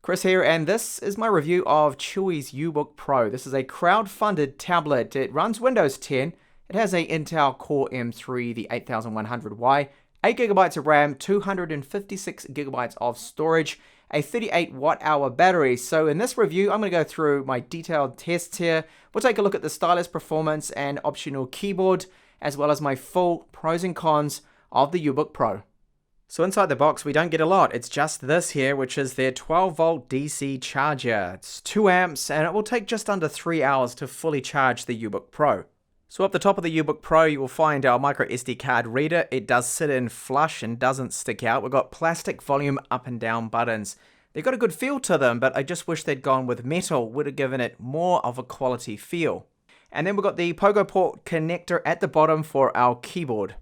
Chris here, and this is my review of Chuwi's Ubook Pro. This is a crowd-funded tablet. It runs Windows 10. It has a Intel Core M3, the 8100Y, 8GB of RAM, 256GB of storage, a 38 watt-hour battery. So in this review, I'm going to go through my detailed tests here. We'll take a look at the stylus performance and optional keyboard, as well as my full pros and cons of the Ubook Pro. So inside the box, we don't get a lot. It's just this here, which is their 12-volt DC charger. It's 2 amps, and it will take just under 3 hours to fully charge the Ubook Pro. So up the top of the Ubook Pro, you will find our micro SD card reader. It does sit in flush and doesn't stick out. We've got plastic volume up and down buttons. They've got a good feel to them, but I just wish they'd gone with metal. Would have given it more of a quality feel. And then we've got the Pogo port connector at the bottom for our keyboard.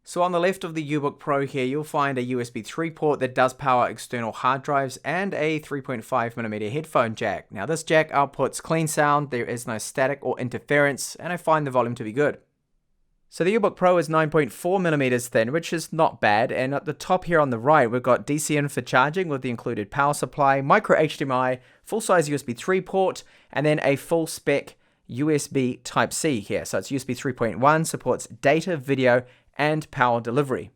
So on the left of the Ubook Pro here, you'll find a USB 3 port that does power external hard drives and a 3.5mm headphone jack. Now this jack outputs clean sound, there is no static or interference, and I find the volume to be good. So the Ubook Pro is 9.4mm thin, which is not bad, and at the top here on the right, we've got DC in for charging with the included power supply, micro HDMI, full-size USB 3 port, and then a full-spec USB Type-C here. So it's USB 3.1, supports data, video, and power delivery.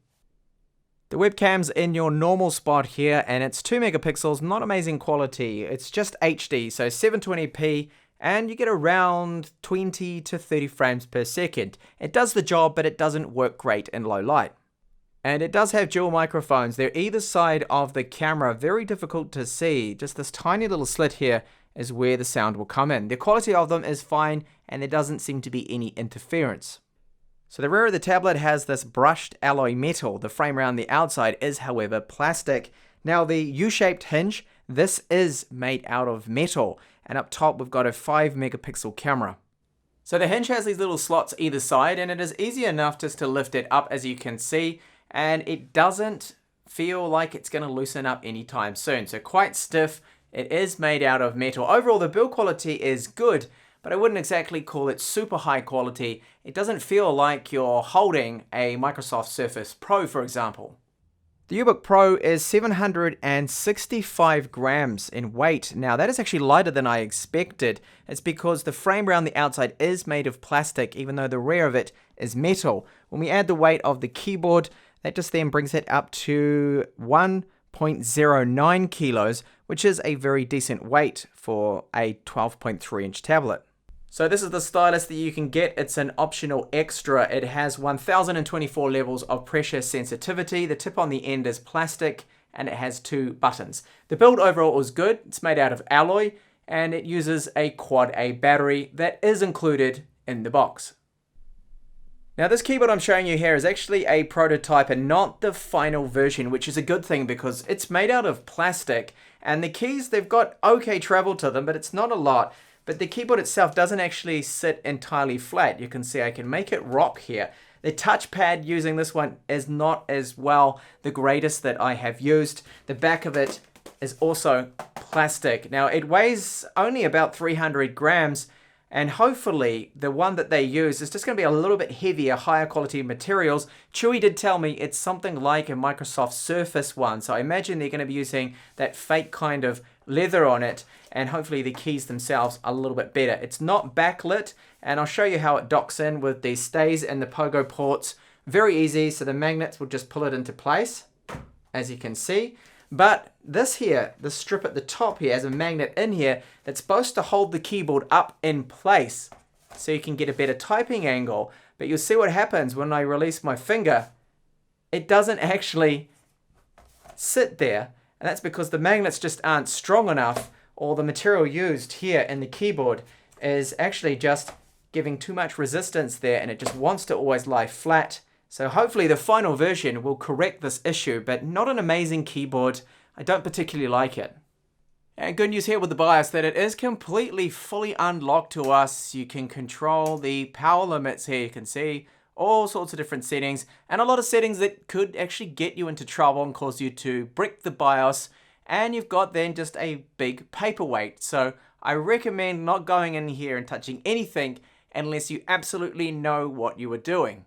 The webcam's in your normal spot here, and it's 2 megapixels, not amazing quality. It's just HD, so 720p, and you get around 20 to 30 frames per second. It does the job, but it doesn't work great in low light. And it does have dual microphones. They're either side of the camera, very difficult to see. Just this tiny little slit here is where the sound will come in. The quality of them is fine, and there doesn't seem to be any interference. So the rear of the tablet has this brushed alloy metal. The frame around the outside is, however, plastic. Now the U-shaped hinge, this is made out of metal. And up top we've got a 5 megapixel camera. So the hinge has these little slots either side, and it is easy enough just to lift it up, as you can see. And it doesn't feel like it's going to loosen up anytime soon. So quite stiff. It is made out of metal. Overall the build quality is good, but I wouldn't exactly call it super high quality. It doesn't feel like you're holding a Microsoft Surface Pro, for example. The Ubook Pro is 765 grams in weight. Now that is actually lighter than I expected. It's because the frame around the outside is made of plastic, even though the rear of it is metal. When we add the weight of the keyboard, that just then brings it up to 1.09 kilos, which is a very decent weight for a 12.3 inch tablet. So this is the stylus that you can get. It's an optional extra. It has 1024 levels of pressure sensitivity. The tip on the end is plastic, and it has 2 buttons. The build overall is good. It's made out of alloy, and it uses a Quad A battery that is included in the box. Now this keyboard I'm showing you here is actually a prototype and not the final version, which is a good thing because it's made out of plastic, and the keys, they've got okay travel to them, but it's not a lot. But the keyboard itself doesn't actually sit entirely flat. You can see I can make it rock here. The touchpad using this one is not as well the greatest that I have used. The back of it is also plastic. Now it weighs only about 300 grams, and hopefully the one that they use is just going to be a little bit heavier, higher quality materials. Chuwi did tell me it's something like a Microsoft Surface one, so I imagine they're going to be using that fake kind of leather on it, and hopefully the keys themselves are a little bit better. It's not backlit, and I'll show you how it docks in with the stays and the Pogo ports. Very easy, so the magnets will just pull it into place, as you can see. But this here, the strip at the top here, has a magnet in here that's supposed to hold the keyboard up in place so you can get a better typing angle. But you'll see what happens when I release my finger. It doesn't actually sit there, and that's because the magnets just aren't strong enough, or the material used here in the keyboard is actually just giving too much resistance there, and it just wants to always lie flat. So hopefully the final version will correct this issue, but not an amazing keyboard. I don't particularly like it. And good news here with the BIOS that it is completely fully unlocked to us. You can control the power limits here. You can see all sorts of different settings, and a lot of settings that could actually get you into trouble and cause you to brick the BIOS. And you've got then just a big paperweight. So I recommend not going in here and touching anything unless you absolutely know what you are doing.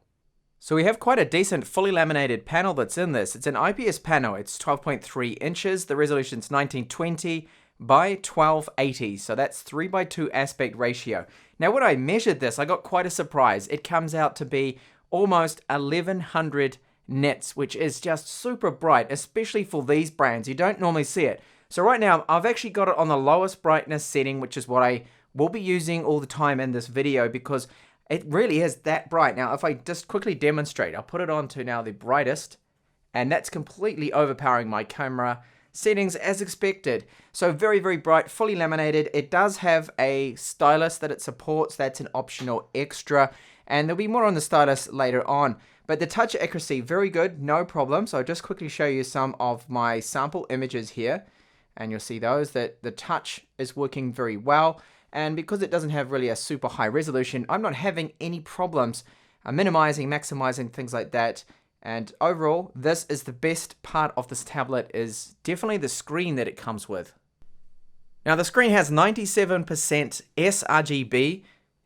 So we have quite a decent fully laminated panel that's in this. It's an IPS panel. It's 12.3 inches. The resolution's 1920 by 1280. So that's 3:2 aspect ratio. Now when I measured this, I got quite a surprise. It comes out to be almost 1100 nits, which is just super bright, especially for these brands. You don't normally see it. So right now, I've actually got it on the lowest brightness setting, which is what I will be using all the time in this video because it really is that bright. Now, if I just quickly demonstrate, I'll put it on to now the brightest, and that's completely overpowering my camera settings as expected. So very, very bright, fully laminated. It does have a stylus that it supports. That's an optional extra, and there'll be more on the stylus later on. But the touch accuracy, very good, no problem. So I'll just quickly show you some of my sample images here, and you'll see those that the touch is working very well. And because it doesn't have really a super high resolution, I'm not having any problems minimizing, maximizing, things like that. And overall, this is the best part of this tablet, is definitely the screen that it comes with. Now the screen has 97% sRGB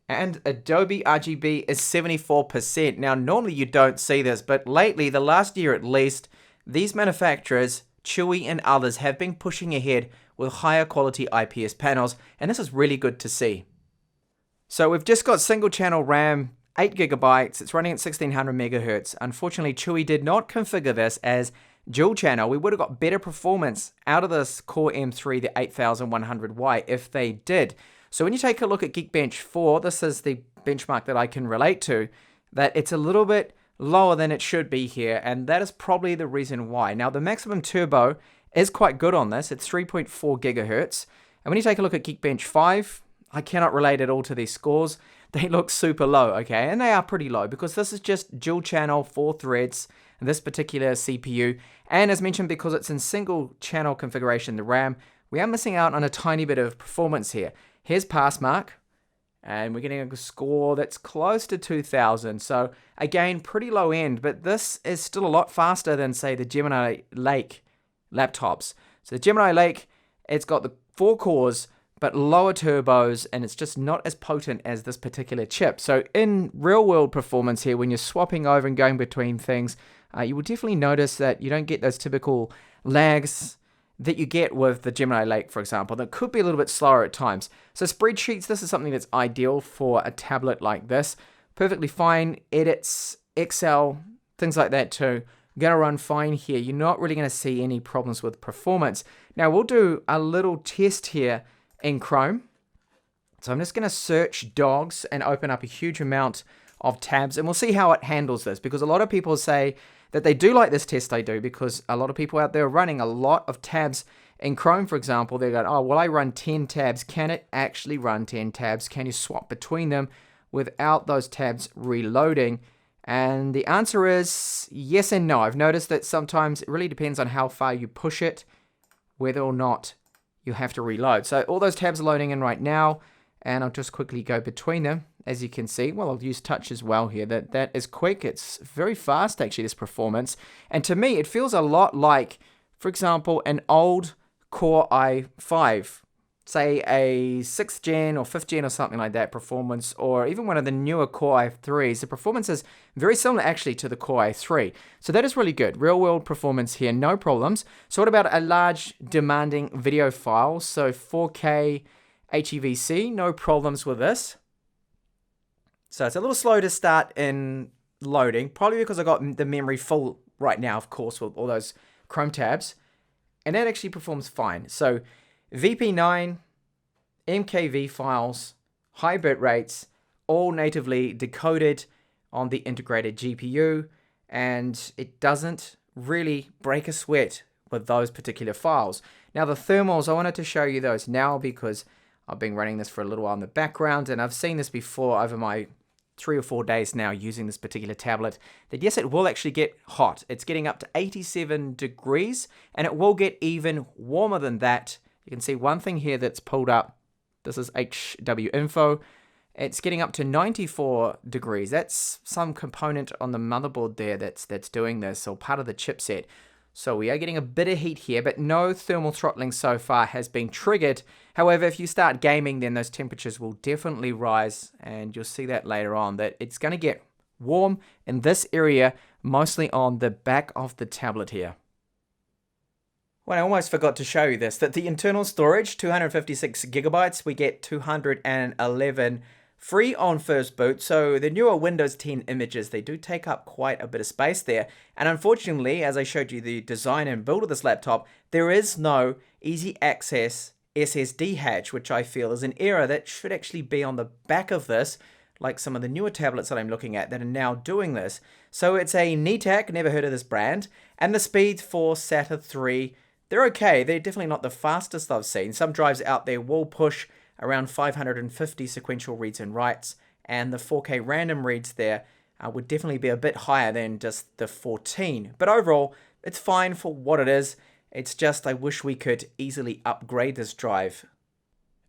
and Adobe RGB is 74%. Now normally you don't see this, but lately, the last year at least, these manufacturers, Chuwi and others, have been pushing ahead with higher quality IPS panels, and this is really good to see. So we've just got single channel RAM, 8 gigabytes, it's running at 1600 megahertz. Unfortunately, Chuwi did not configure this as dual channel. We would have got better performance out of this Core M3, the 8100Y, if they did. So when you take a look at Geekbench 4, this is the benchmark that I can relate to, that it's a little bit lower than it should be here, and that is probably the reason why. Now the maximum turbo is quite good on this. It's 3.4 gigahertz. And when you take a look at Geekbench 5, I cannot relate at all to these scores. They look super low, okay? And they are pretty low because this is just dual channel, 4 threads, this particular CPU. And as mentioned, because it's in single channel configuration, the RAM, we are missing out on a tiny bit of performance here. Here's pass mark, and we're getting a score that's close to 2000. So again, pretty low end, but this is still a lot faster than, say, the Gemini Lake laptops. So the Gemini Lake, it's got the 4 cores, but lower turbos, and it's just not as potent as this particular chip. So in real world performance here, when you're swapping over and going between things, you will definitely notice that you don't get those typical lags that you get with the Gemini Lake, for example, that could be a little bit slower at times. So spreadsheets, this is something that's ideal for a tablet like this. Perfectly fine, edits, Excel, things like that too. Going to run fine here. You're not really going to see any problems with performance. Now we'll do a little test here in Chrome. So I'm just going to search dogs and open up a huge amount of tabs, and we'll see how it handles this, because a lot of people say that they do like this test I do, because a lot of people out there are running a lot of tabs in Chrome, for example. They're going, oh, well, I run 10 tabs. Can it actually run 10 tabs? Can you swap between them without those tabs reloading? And the answer is yes and no. I've noticed that sometimes it really depends on how far you push it, whether or not you have to reload. So all those tabs are loading in right now, and I'll just quickly go between them. As you can see, well, I'll use touch as well here. That is quick. It's very fast, actually, this performance. And to me, it feels a lot like, for example, an old Core i5, say a 6th gen or 5th gen or something like that performance, or even one of the newer Core i3s. The performance is very similar, actually, to the Core i3. So that is really good. Real-world performance here, no problems. So what about a large, demanding video file? So 4K HEVC, no problems with this. So it's a little slow to start in loading, probably because I got the memory full right now, of course, with all those Chrome tabs. And that actually performs fine. So VP9, MKV files, high bit rates, all natively decoded on the integrated GPU, and it doesn't really break a sweat with those particular files. Now the thermals, I wanted to show you those now because I've been running this for a little while in the background, and I've seen this before over my 3 or 4 days now using this particular tablet, that yes, it will actually get hot. It's getting up to 87 degrees, and it will get even warmer than that. You can see one thing here that's pulled up. This is HW info. It's getting up to 94 degrees. That's some component on the motherboard there that's doing this, or part of the chipset. So we are getting a bit of heat here, but no thermal throttling so far has been triggered. However, if you start gaming, then those temperatures will definitely rise, and you'll see that later on, that it's going to get warm in this area, mostly on the back of the tablet here. Well, I almost forgot to show you this, that the internal storage, 256 gigabytes, we get 211 free on first boot. So the newer Windows 10 images, they do take up quite a bit of space there. And unfortunately, as I showed you the design and build of this laptop, there is no easy access SSD hatch, which I feel is an error that should actually be on the back of this, like some of the newer tablets that I'm looking at that are now doing this. So it's a NeTAC, never heard of this brand, and the speeds for SATA 3, they're okay. They're definitely not the fastest I've seen. Some drives out there will push around 550 sequential reads and writes, and the 4K random reads there would definitely be a bit higher than just the 14. But overall, it's fine for what it is. It's just I wish we could easily upgrade this drive.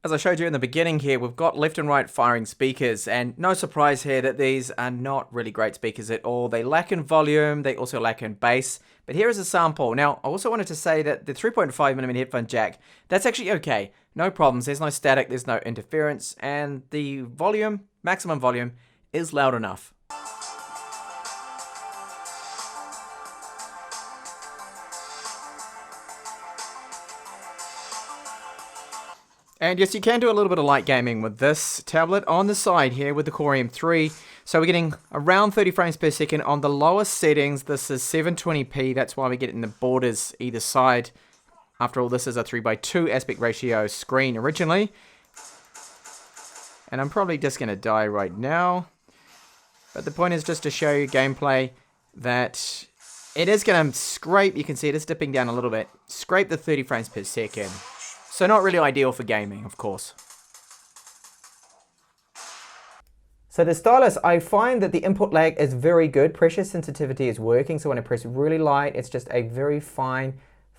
As I showed you in the beginning here, we've got left and right firing speakers, and no surprise here that these are not really great speakers at all. They lack in volume, they also lack in bass, but here is a sample. Now, I also wanted to say that the 3.5mm headphone jack, that's actually okay. No problems, there's no static, there's no interference, and the volume, maximum volume, is loud enough. And yes, you can do a little bit of light gaming with this tablet on the side here with the Core M3. So we're getting around 30 frames per second on the lowest settings. This is 720p, that's why we get it in the borders either side. After all, this is a 3:2 aspect ratio screen originally. And I'm probably just going to die right now. But the point is just to show you gameplay that it is going to scrape, you can see it is dipping down a little bit, scrape the 30 frames per second. So not really ideal for gaming, of course. So the Stylus, I find that the input lag is very good. Pressure sensitivity is working, so when I press really light, it's just a very fine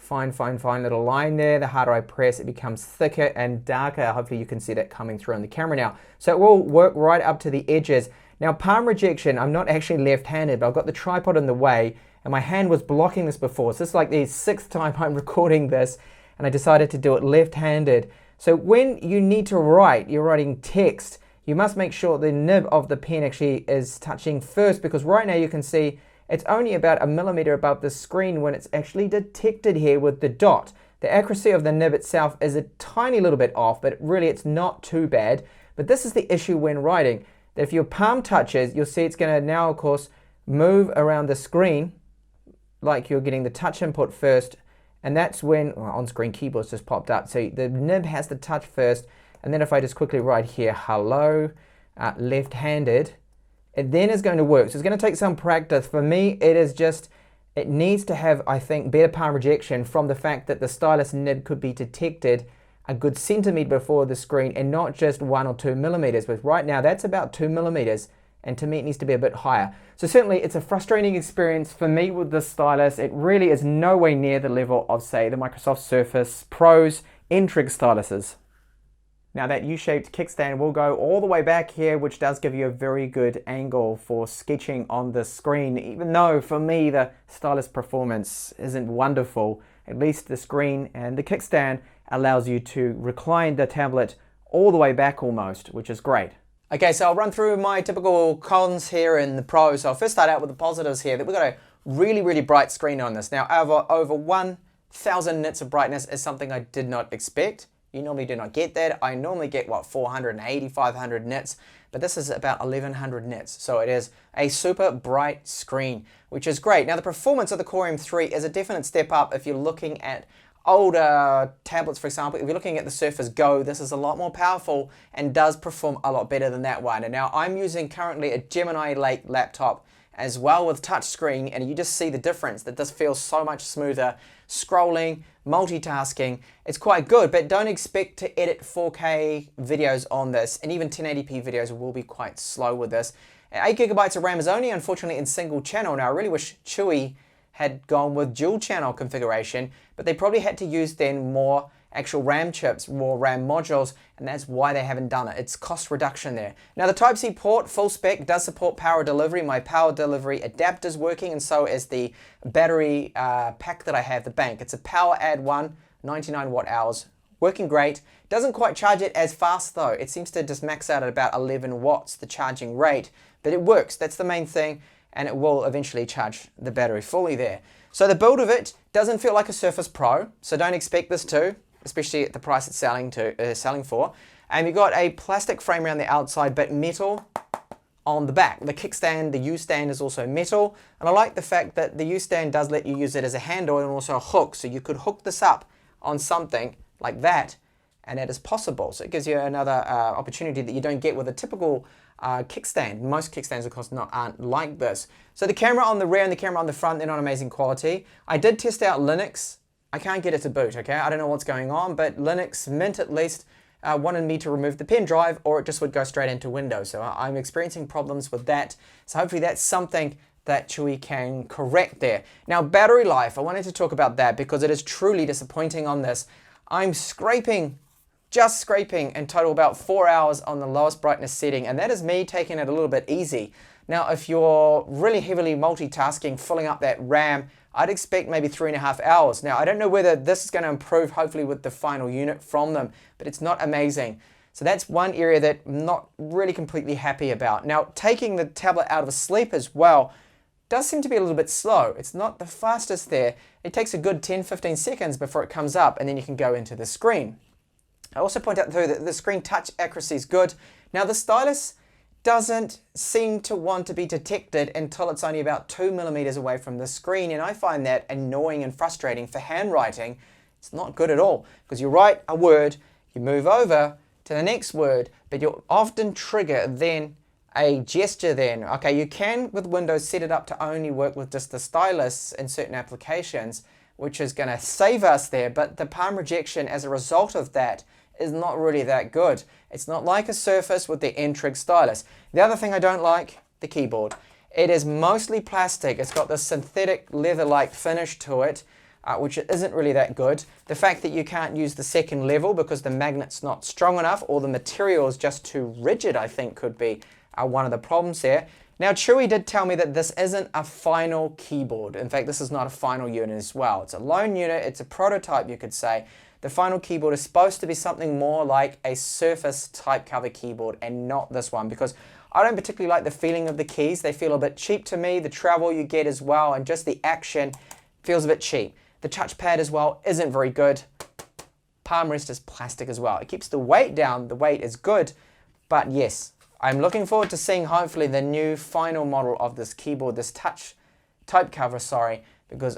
little line there. The harder I press, it becomes thicker and darker. Hopefully you can see that coming through on the camera now. So it will work right up to the edges. Now palm rejection, I'm not actually left-handed, but I've got the tripod in the way, and my hand was blocking this before. So this is like the 6th time I'm recording this, and I decided to do it left-handed. So when you need to write, you're writing text, you must make sure the nib of the pen actually is touching first, because right now you can see it's only about 1 millimeter above the screen when it's actually detected here with the dot. The accuracy of the nib itself is a tiny little bit off, but really it's not too bad. But this is the issue when writing, that if your palm touches, you'll see it's going to now, of course, move around the screen like you're getting the touch input first. And that's when, well, on-screen keyboards just popped up. So the nib has to touch first. And then if I just quickly write here, hello, left-handed, it then is going to work. So it's going to take some practice. For me, it is just, it needs to have, I think, better palm rejection from the fact that the Stylus nib could be detected a good centimeter before the screen and not just 1 or 2 millimeters. But right now, that's about 2 millimeters. And to me, it needs to be a bit higher. So certainly, it's a frustrating experience for me with the Stylus. It really is no way near the level of, say, the Microsoft Surface Pro's N-Trig styluses. Now that U-shaped kickstand will go all the way back here, which does give you a very good angle for sketching on the screen. Even though, for me, the Stylus performance isn't wonderful, at least the screen and the kickstand allows you to recline the tablet all the way back almost, which is great. Okay, so I'll run through my typical cons here in the Pro. So I'll first start out with the positives here, that we've got a really bright screen on this. Now, over 1,000 nits of brightness is something I did not expect. You normally do not get that. I normally get, what, 480, 500 nits, but this is about 1,100 nits. So it is a super bright screen, which is great. Now, the performance of the Core M3 is a definite step up if you're looking at older tablets, for example. If you're looking at the Surface Go, this is a lot more powerful and does perform a lot better than that one. And now I'm using currently a Gemini Lake laptop as well with touchscreen, and you just see the difference. That does feel so much smoother. Scrolling, multitasking, it's quite good, but don't expect to edit 4K videos on this, and even 1080p videos will be quite slow with this. 8 gigabytes of RAM is only unfortunately in single channel. Now I really wish Chuwi had gone with dual channel configuration, but they probably had to use then more actual RAM chips, more RAM modules, and that's why they haven't done it. It's cost reduction there. Now the Type-C port, full spec, does support power delivery. My power delivery adapter is working, and so is the battery pack that I have, the bank. It's a Power Add 1, 99 watt hours, working great. Doesn't quite charge it as fast though. It seems to just max out at about 11 watts, the charging rate, but it works. That's the main thing, and it will eventually charge the battery fully there. So the build of it doesn't feel like a Surface Pro, so don't expect this to, especially at the price it's selling for. And you've got a plastic frame around the outside, but metal on the back. The kickstand, the U-stand is also metal, and I like the fact that the U-stand does let you use it as a handle and also a hook, so you could hook this up on something like that, and that is possible. So it gives you another opportunity that you don't get with a typical kickstand. Most kickstands, of course, aren't like this. So the camera on the rear and the camera on the front, they're not amazing quality. I did test out Linux. I can't get it to boot, okay? I don't know what's going on, but Linux Mint at least wanted me to remove the pen drive, or it just would go straight into Windows. So I'm experiencing problems with that. So hopefully that's something that Chuwi can correct there. Now, battery life, I wanted to talk about that because it is truly disappointing on this. I'm just scraping in total about 4 hours on the lowest brightness setting, and that is me taking it a little bit easy. Now, if you're really heavily multitasking, filling up that RAM, I'd expect maybe 3.5 hours. Now, I don't know whether this is going to improve, hopefully, with the final unit from them, but it's not amazing. So that's one area that I'm not really completely happy about. Now, taking the tablet out of sleep as well does seem to be a little bit slow. It's not the fastest there. It takes a good 10-15 seconds before it comes up, and then you can go into the screen. I also point out too that the screen touch accuracy is good. Now the stylus doesn't seem to want to be detected until it's only about 2 millimeters away from the screen, and I find that annoying and frustrating for handwriting. It's not good at all, because you write a word, you move over to the next word, but you'll often trigger then a gesture then. Okay, you can with Windows set it up to only work with just the stylus in certain applications, which is going to save us there, but the palm rejection as a result of that is not really that good. It's not like a Surface with the N-Trig stylus. The other thing I don't like, the keyboard. It is mostly plastic. It's got this synthetic leather-like finish to it, which isn't really that good. The fact that you can't use the second level because the magnet's not strong enough, or the material is just too rigid, I think could be one of the problems there. Now, Chuwi did tell me that this isn't a final keyboard. In fact, this is not a final unit as well. It's a lone unit, it's a prototype, you could say. The final keyboard is supposed to be something more like a Surface type cover keyboard and not this one, because I don't particularly like the feeling of the keys. They feel a bit cheap to me. The travel you get as well, and just the action feels a bit cheap. The touchpad as well isn't very good. Palm rest is plastic as well. It keeps the weight down. The weight is good, but yes, I'm looking forward to seeing hopefully the new final model of this keyboard, this touch type cover, sorry, because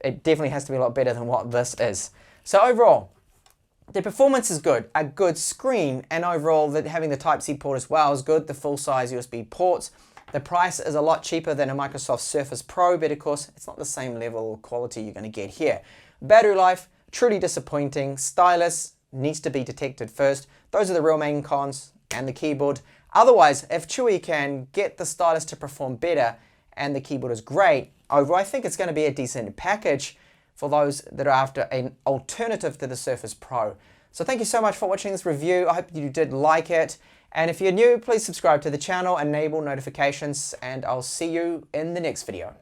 it definitely has to be a lot better than what this is. So overall, the performance is good, a good screen, and overall having the Type-C port as well is good, the full-size USB ports. The price is a lot cheaper than a Microsoft Surface Pro, but of course, it's not the same level of quality you're going to get here. Battery life, truly disappointing. Stylus needs to be detected first. Those are the real main cons, and the keyboard. Otherwise, if Chuwi can get the stylus to perform better and the keyboard is great, overall I think it's going to be a decent package for those that are after an alternative to the Surface Pro. So thank you so much for watching this review. I hope you did like it. And if you're new, please subscribe to the channel, enable notifications, and I'll see you in the next video.